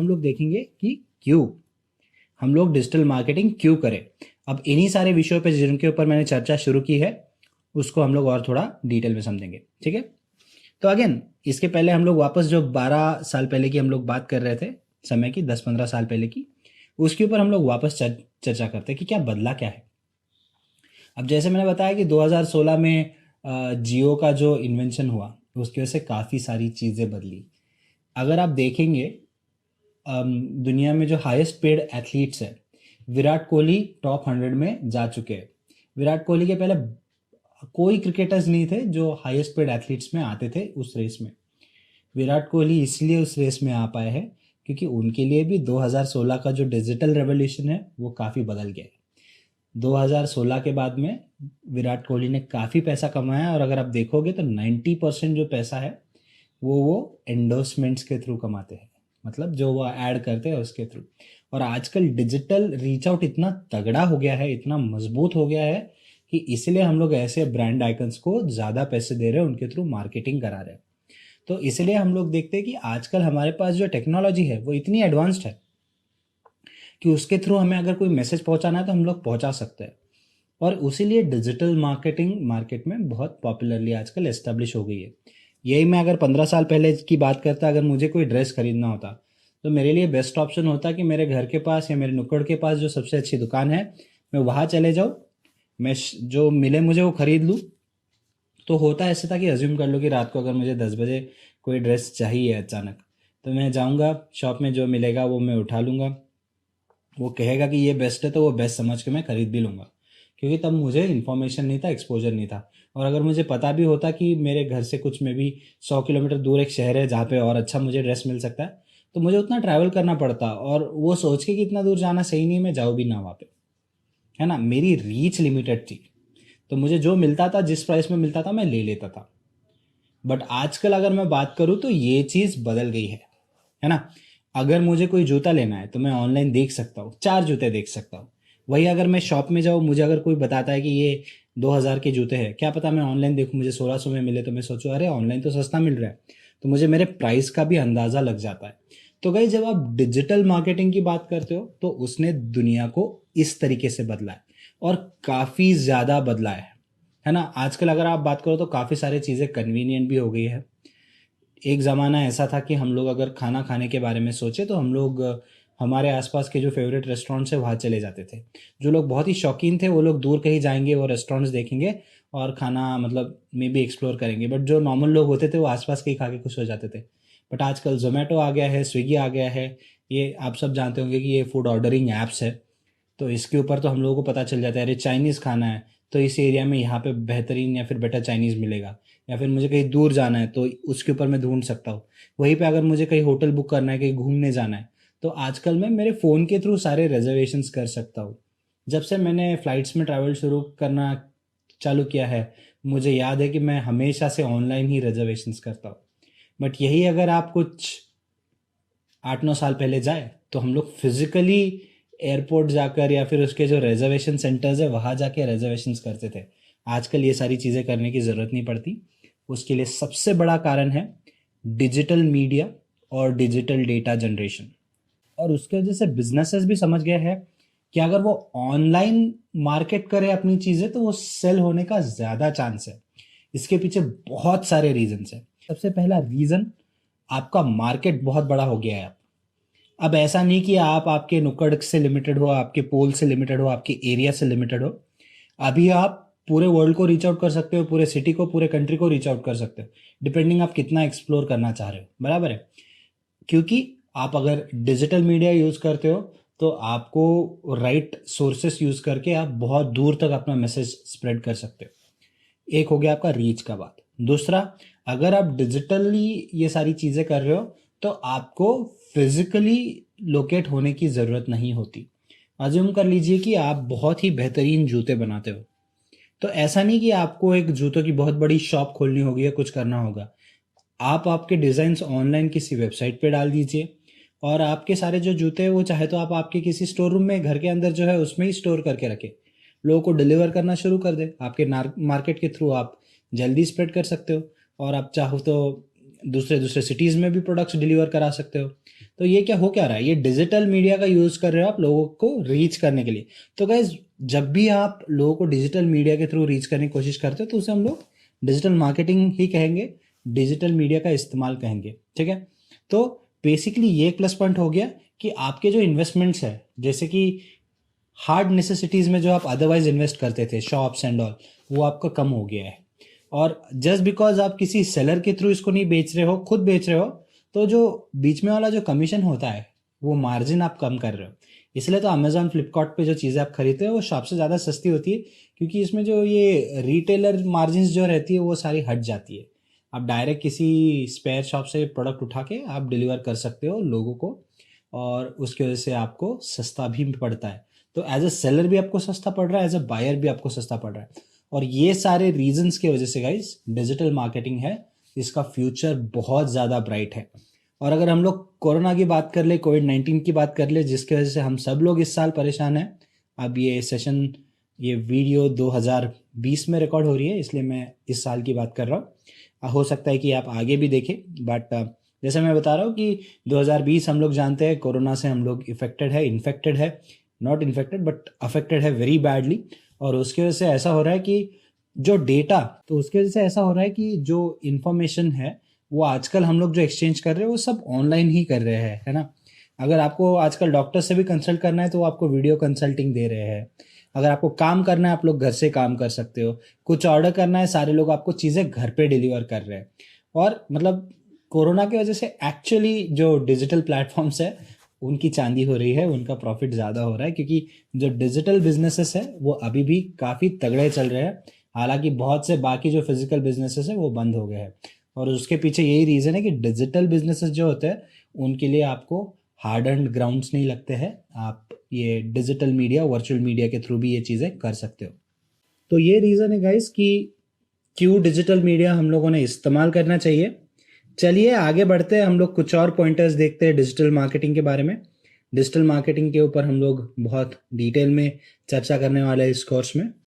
हम लोग देखेंगे कि क्यों हम लोग डिजिटल मार्केटिंग क्यों करें। अब इन्हीं सारे विषयों पे जिनके ऊपर मैंने चर्चा शुरू की है उसको हम लोग और थोड़ा डिटेल में समझेंगे, ठीक है। तो अगेन इसके पहले हम लोग वापस जो 12 साल पहले की हम लोग बात कर रहे थे, समय की 10-15 साल पहले की, उसके ऊपर हम लोग वापस चर्चा करते हैं कि क्या बदला क्या है। अब जैसे मैंने बताया कि 2016 में जियो का जो इन्वेंशन हुआ उसकी वजह से काफ़ी सारी चीज़ें बदली। अगर आप देखेंगे दुनिया में जो हाईएस्ट पेड एथलीट्स हैं, विराट कोहली टॉप 100 में जा चुके हैं। विराट कोहली के पहले कोई क्रिकेटर्स नहीं थे जो हाईएस्ट पेड एथलीट्स में आते थे उस रेस में। विराट कोहली इसलिए उस रेस में आ पाए हैं क्योंकि उनके लिए भी 2016 का जो डिजिटल रेवोल्यूशन है वो काफ़ी बदल गया है। 2016 के बाद में विराट कोहली ने काफ़ी पैसा कमाया और अगर आप देखोगे तो 90% जो पैसा है वो एंडोर्समेंट्स के थ्रू कमाते हैं, मतलब जो वो ऐड करते हैं उसके थ्रू। और आजकल डिजिटल रीच आउट इतना तगड़ा हो गया है, इतना मजबूत हो गया है कि इसलिए हम लोग ऐसे ब्रांड आइकन्स को ज़्यादा पैसे दे रहे हैं, उनके थ्रू मार्केटिंग करा रहे हैं। तो इसलिए हम लोग देखते हैं कि आजकल हमारे पास जो टेक्नोलॉजी है वो इतनी एडवांस्ड है कि उसके थ्रू हमें अगर कोई मैसेज पहुंचाना है तो हम लोग पहुंचा सकते हैं। और उसीलिए डिजिटल मार्केटिंग मार्केट में बहुत पॉपुलरली आजकल एस्टेब्लिश हो गई है। यही मैं अगर 15 साल पहले की बात करता, अगर मुझे कोई ड्रेस खरीदना होता तो मेरे लिए बेस्ट ऑप्शन होता कि मेरे घर के पास या मेरे नुक्कड़ के पास जो सबसे अच्छी दुकान है मैं वहाँ चले जाऊँ, मैं जो मिले मुझे वो खरीद लूँ। तो होता ऐसे था कि अज्यूम कर लो कि रात को अगर मुझे 10 बजे कोई ड्रेस चाहिए अचानक, तो मैं जाऊँगा शॉप में, जो मिलेगा वो मैं उठा लूँगा। वो कहेगा कि ये बेस्ट है तो वो बेस्ट समझ के मैं खरीद भी लूँगा, क्योंकि तब मुझे इन्फॉर्मेशन नहीं था, एक्सपोजर नहीं था। और अगर मुझे पता भी होता कि मेरे घर से कुछ में भी 100 किलोमीटर दूर एक शहर है जहाँ पे और अच्छा मुझे ड्रेस मिल सकता है, तो मुझे उतना ट्रैवल करना पड़ता और वो सोच के कि इतना दूर जाना सही नहीं, मैं जाऊँ भी ना वहाँ पे, है ना। मेरी रीच लिमिटेड थी, तो मुझे जो मिलता था, जिस प्राइस में मिलता था मैं ले लेता था। बट आजकल अगर मैं बात करूँ तो ये चीज़ बदल गई है ना। अगर मुझे कोई जूता लेना है तो मैं ऑनलाइन देख सकता हूँ, 4 जूते देख सकता हूँ। वही अगर मैं शॉप में जाऊँ, मुझे अगर कोई बताता है कि ये 2000 के जूते हैं, क्या पता मैं ऑनलाइन देखूँ मुझे 1600 में मिले तो मैं सोचूं अरे ऑनलाइन तो सस्ता मिल रहा है, तो मुझे मेरे प्राइस का भी अंदाज़ा लग जाता है। तो गाइस जब आप डिजिटल मार्केटिंग की बात करते हो तो उसने दुनिया को इस तरीके से बदला है और काफ़ी ज़्यादा बदला है ना। आजकल अगर आप बात करो तो काफ़ी सारी चीज़ें कन्वीनियंट भी हो गई है। एक ज़माना ऐसा था कि हम लोग अगर खाना खाने के बारे में सोचे तो हम लोग हमारे आसपास के जो फेवरेट रेस्टोरेंट्स है वहाँ चले जाते थे। जो लोग बहुत ही शौकीन थे वो लोग दूर कहीं जाएंगे, वो रेस्टोरेंट्स देखेंगे और खाना मतलब मे बी एक्सप्लोर करेंगे। बट जो नॉर्मल लोग होते थे वो आसपास के ही खा के खुश हो जाते थे। बट आजकल जोमेटो आ गया है, स्विगी आ गया है, ये आप सब जानते होंगे कि ये फूड ऑर्डरिंग ऐप्स है। तो इसके ऊपर तो हम लोगों को पता चल जाता है अरे चाइनीज़ खाना है तो इस एरिया में यहाँ पे बेहतरीन या फिर बेटर चाइनीज़ मिलेगा, या फिर मुझे कहीं दूर जाना है तो उसके ऊपर मैं ढूंढ सकता हूँ। वहीं पे अगर मुझे कहीं होटल बुक करना है, कहीं घूमने जाना है, तो आजकल मैं मेरे फ़ोन के थ्रू सारे रिजर्वेशंस कर सकता हूँ। जब से मैंने फ़्लाइट्स में ट्रैवल शुरू करना चालू किया है, मुझे याद है कि मैं हमेशा से ऑनलाइन ही रिजर्वेशंस करता हूँ। बट यही अगर आप कुछ 8-9 साल पहले जाए तो हम लोग फिजिकली एयरपोर्ट जाकर या फिर उसके जो रिजर्वेशन सेंटर्स है वहाँ जाके रिजर्वेशंस करते थे। आजकल ये सारी चीज़ें करने की ज़रूरत नहीं पड़ती। उसके लिए सबसे बड़ा कारण है डिजिटल मीडिया और डिजिटल डेटा जनरेशन। और उसके वजह से बिजनेसेस भी समझ गए हैं कि अगर वो ऑनलाइन मार्केट करे अपनी चीज़ें तो वो सेल होने का ज़्यादा चांस है। इसके पीछे बहुत सारे रीजंस हैं। सबसे पहला रीज़न, आपका मार्केट बहुत बड़ा हो गया है। अब ऐसा नहीं कि आप आपके नुक्कड़ से लिमिटेड हो, आपके पोल से लिमिटेड हो, आपके एरिया से लिमिटेड हो। अभी आप पूरे वर्ल्ड को रीच आउट कर सकते हो, पूरे सिटी को, पूरे कंट्री को रीच आउट कर सकते हो, डिपेंडिंग आप कितना एक्सप्लोर करना चाह रहे हो, बराबर है। क्योंकि आप अगर डिजिटल मीडिया यूज़ करते हो तो आपको राइट सोर्सेस यूज़ करके आप बहुत दूर तक अपना मैसेज स्प्रेड कर सकते हो। एक हो गया आपका रीच का बात। दूसरा, अगर आप डिजिटली ये सारी चीज़ें कर रहे हो तो आपको फिजिकली लोकेट होने की ज़रूरत नहीं होती। अज्यूम कर लीजिए कि आप बहुत ही बेहतरीन जूते बनाते हो, तो ऐसा नहीं कि आपको एक जूतों की बहुत बड़ी शॉप खोलनी होगी या कुछ करना होगा। आप आपके डिज़ाइंस ऑनलाइन किसी वेबसाइट पे डाल दीजिए और आपके सारे जो जूते हैं वो चाहे तो आप आपके किसी स्टोर रूम में घर के अंदर जो है उसमें ही स्टोर करके रखें, लोगों को डिलीवर करना शुरू कर दे। आपके मार्केट के थ्रू आप जल्दी स्प्रेड कर सकते हो। और आप चाहो तो दूसरे दूसरे सिटीज़ में भी प्रोडक्ट्स डिलीवर करा सकते हो। तो ये क्या रहा है, ये डिजिटल मीडिया का यूज़ कर रहे हो आप लोगों को रीच करने के लिए। तो गाइज जब भी आप लोगों को डिजिटल मीडिया के थ्रू रीच करने की कोशिश करते हो तो उसे हम लोग डिजिटल मार्केटिंग ही कहेंगे, डिजिटल मीडिया का इस्तेमाल कहेंगे, ठीक है। तो बेसिकली ये एक प्लस पॉइंट हो गया कि आपके जो इन्वेस्टमेंट्स है, जैसे कि हार्ड नेसेसिटीज़ में जो आप अदरवाइज इन्वेस्ट करते थे, शॉप्स एंड ऑल, वो आपका कम हो गया है। और जस्ट बिकॉज आप किसी सेलर के थ्रू इसको नहीं बेच रहे हो, खुद बेच रहे हो, तो जो बीच में वाला जो कमीशन होता है वो मार्जिन आप कम कर रहे हो। इसलिए तो अमेजॉन फ्लिपकार्ट पे जो चीज़ें आप खरीदते हो वो शॉप से ज़्यादा सस्ती होती है, क्योंकि इसमें जो ये रिटेलर मार्जिन जो रहती है वो सारी हट जाती है। आप डायरेक्ट किसी स्पेयर शॉप से प्रोडक्ट उठा के आप डिलीवर कर सकते हो लोगों को, और उसकी वजह से आपको सस्ता भी पड़ता है। तो एज अ सेलर भी आपको सस्ता पड़ रहा है, एज अ बायर भी आपको सस्ता पड़ रहा है। और ये सारे रीजंस की वजह से गाइस डिजिटल मार्केटिंग है, इसका फ्यूचर बहुत ज़्यादा ब्राइट है। और अगर हम लोग कोरोना की बात कर ले, कोविड-19 की बात कर ले, जिसकी वजह से हम सब लोग इस साल परेशान हैं। अब ये वीडियो 2020 में रिकॉर्ड हो रही है, इसलिए मैं इस साल की बात कर रहा हूँ। हो सकता है कि आप आगे भी देखें, बट जैसे मैं बता रहा हूँ कि 2020 हम लोग जानते हैं कोरोना से हम लोग इन्फेक्टेड है, नॉट इन्फेक्टेड बट अफेक्टेड है वेरी बैडली। और उसकी वजह से ऐसा हो रहा है कि जो इन्फॉर्मेशन है वो आजकल हम लोग जो एक्सचेंज कर रहे हैं वो सब ऑनलाइन ही कर रहे हैं, है ना। अगर आपको आजकल डॉक्टर से भी कंसल्ट करना है तो वो आपको वीडियो कंसल्टिंग दे रहे हैं। अगर आपको काम करना है आप लोग घर से काम कर सकते हो। कुछ ऑर्डर करना है, सारे लोग आपको चीज़ें घर पे डिलीवर कर रहे हैं। और मतलब कोरोना की वजह से एक्चुअली जो डिजिटल प्लेटफॉर्म्स है उनकी चांदी हो रही है, उनका प्रॉफिट ज़्यादा हो रहा है, क्योंकि जो डिजिटल बिजनेसेस है वो अभी भी काफ़ी तगड़े चल रहे हैं। हालांकि बहुत से बाकी जो फिजिकल बिजनेसेस है वो बंद हो गए हैं। और उसके पीछे यही रीज़न है कि डिजिटल बिजनेसेस जो होते हैं उनके लिए आपको हार्ड एंड ग्राउंड्स नहीं लगते हैं। आप ये डिजिटल मीडिया, वर्चुअल मीडिया के थ्रू भी ये चीज़ें कर सकते हो। तो ये रीज़न है गाइस कि क्यों डिजिटल मीडिया हम लोगों ने इस्तेमाल करना चाहिए। चलिए आगे बढ़ते हैं, हम लोग कुछ और पॉइंटर्स देखते हैं डिजिटल मार्केटिंग के बारे में। डिजिटल मार्केटिंग के ऊपर हम लोग बहुत डिटेल में चर्चा करने वाले हैं इस कोर्स में।